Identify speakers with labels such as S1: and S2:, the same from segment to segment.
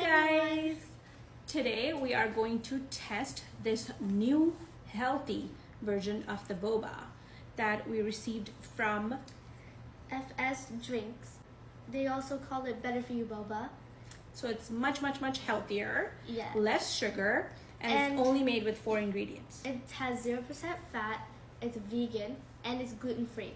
S1: guys! Today we are going to test this new healthy version of the boba that we received from
S2: FS Drinks. They also call it Better For You Boba.
S1: So it's much healthier,
S2: Yes.
S1: less sugar, and it's only made with 4 ingredients.
S2: It has 0% fat, it's vegan, and it's gluten-free.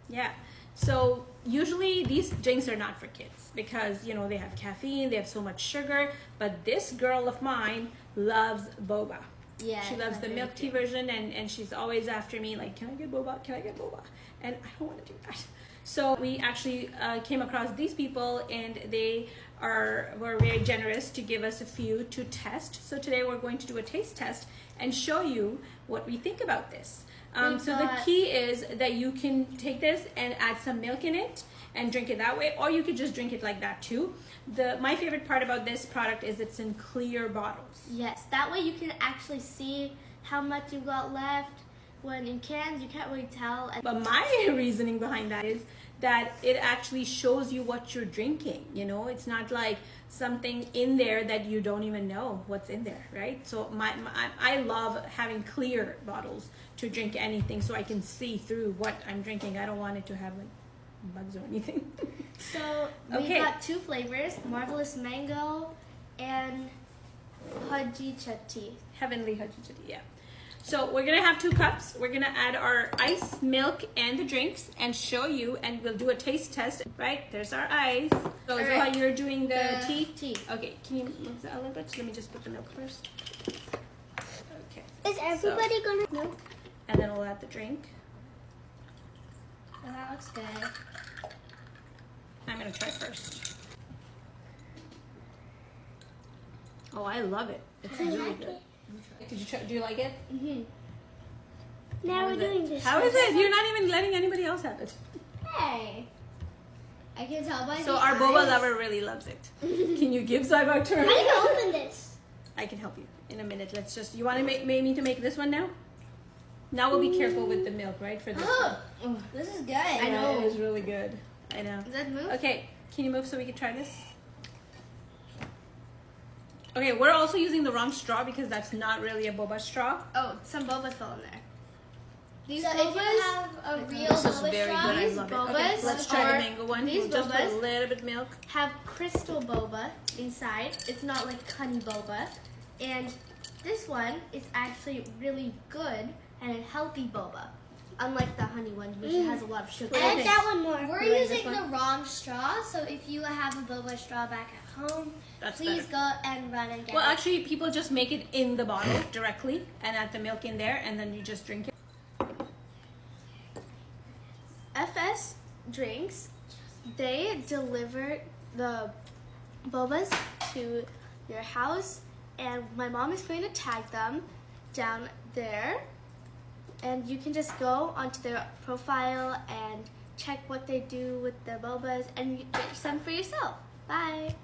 S1: Yeah. So usually these drinks are not for kids because, you know, they have caffeine, they have so much sugar, but this girl of mine loves boba.
S2: Yeah.
S1: She loves the milk tea version and she's always after me like, can I get boba? Can I get boba? And I don't want to do that. So we actually came across these people and they were very generous to give us a few to test. So today we're going to do a taste test and show you what we think about this. So the key is that you can take this and add some milk in it and drink it that way, or you could just drink it like that too. My favorite part about this product is it's in clear bottles.
S2: Yes, that way you can actually see how much you've got left. When in cans, you can't really tell.
S1: But my reasoning behind that is that it actually shows you what you're drinking. You know, it's not like something in there that you don't even know what's in there, right? So I love having clear bottles to drink anything so I can see through what I'm drinking. I don't want it to have like bugs or anything.
S2: So we've got 2 flavors, Marvelous Mango and Haji Chatti.
S1: Heavenly Haji Chatti, yeah. So we're gonna have 2 cups. We're gonna add our ice, milk, and the drinks and show you, and we'll do a taste test. Right, there's our ice. So is that how you're doing the tea? Okay, can you move that a little bit? Let me just put the milk first. Okay.
S3: Is everybody gonna milk?
S1: And then we'll add the drink.
S2: Oh, that looks good.
S1: I'm gonna try first. Oh, I love it. It's really good. Did you try? Do you like it?
S3: Now we're doing this.
S1: How is it? You're not even letting anybody else have it.
S2: Hey, I can tell by
S1: So our boba lover really loves it. Can you give Zybok to her?
S3: I can open this.
S1: I can help you in a minute. Let's just. You want to make me to make this one now? Now we'll be careful with the milk, right? For this one.
S2: Oh, this is good.
S1: I know it is really good. I know.
S2: Does that move?
S1: Okay, can you move so we can try this? Okay, we're also using the wrong straw because that's not really a boba straw.
S2: Oh, some boba fell in there. These
S3: So
S2: bobas,
S3: if you have a real
S1: This is
S3: boba
S1: very
S3: straw,
S1: good. I
S2: these
S1: love it.
S2: bobas
S1: Okay, let's try the
S2: are-
S1: mango one.
S2: these
S1: We'll just put a
S2: bobas
S1: little bit of milk.
S2: have crystal boba inside. It's not like honey boba. And this one is actually really good and a healthy boba. Unlike the honey one, which has a lot of sugar.
S3: add that one more.
S4: We're
S1: You like
S4: using
S1: this
S4: the wrong straw, so if you have a boba straw back at home,
S1: That's
S4: please
S1: better.
S4: go and run and get
S1: Well,
S4: it.
S1: actually, people just make it in the bottle directly and add the milk in there, and then you just drink it.
S2: FS Drinks, they deliver the bobas to your house, and my mom is going to tag them down there, and you can just go onto their profile and check what they do with the bobas and get some for yourself. Bye.